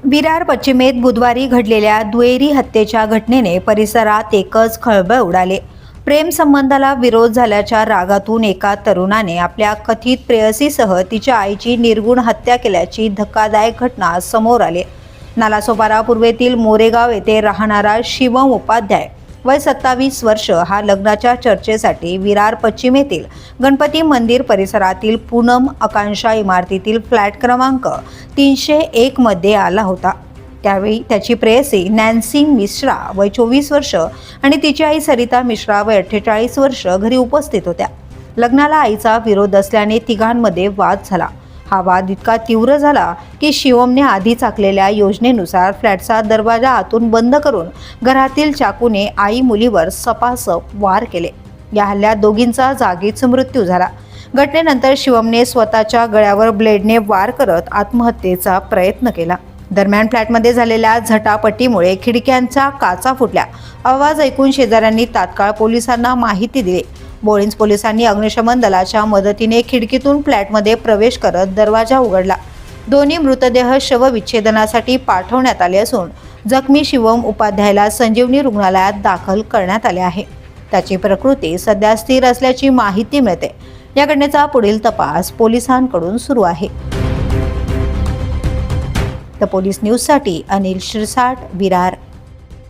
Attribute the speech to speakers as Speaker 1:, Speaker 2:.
Speaker 1: विरार पश्चिमेत बुधवारी घडलेल्या दुहेरी हत्येच्या घटनेने परिसरात एकच खळबळ उडाली। प्रेम संबंधाला विरोध झाल्याच्या रागातून एका तरुणाने आपल्या कथित प्रेयसीसह तिच्या आईची निर्गुण हत्या केल्याची धक्कादायक घटना समोर आली। नालासोपारा पूर्वेतील मोरेगाव येथे राहणारा शिवम उपाध्याय वय 27 वर्ष हा लग्नाच्या चर्चेसाठी विरार पश्चिमेतील गणपती मंदिर परिसरातील पूनम आकांक्षा इमारतीतील फ्लॅट क्रमांक 301 मध्ये आला होता। त्यावेळी त्याची प्रेयसी नॅन्सी मिश्रा वय 24 वर्ष आणि तिची आई सरिता मिश्रा वय 48 वर्ष घरी उपस्थित होत्या। लग्नाला आईचा विरोध असल्याने तिघांमध्ये वाद झाला। हा वाद इतका तीव्र झाला की शिवमने आधीच आखलेल्या योजनेनुसार फ्लॅटचा दरवाजा आतून बंद करून घरातील चाकूने आई मुलीवर सपासप वार केले। या हल्ल्यात दोघींचा जागीच मृत्यू झाला। घटनेनंतर शिवमने स्वतःच्या गळ्यावर ब्लेडने वार करत आत्महत्येचा प्रयत्न केला। दरम्यान फ्लॅटमध्ये झालेल्या झटापटीमुळे खिडक्यांच्या काचा फुटल्या। आवाज ऐकून शेजाऱ्यांनी तात्काळ पोलिसांना माहिती दिली। बोळिंज पोलिसांनी अग्निशमन दलाच्या मदतीने खिडकीतून फ्लॅटमध्ये प्रवेश करत दरवाजा उघडला। दोन्ही मृतदेह शवविच्छेदनासाठी पाठवण्यात आले असून जखमी शिवम उपाध्यायला संजीवनी रुग्णालयात दाखल करण्यात आले आहे। त्याची प्रकृती सध्या स्थिर असल्याची माहिती मिळते। या घटनेचा पुढील तपास पोलिसांकडून सुरू आहे। द पोलीस न्यूजसाठी अनिल शिरसाट, विरार।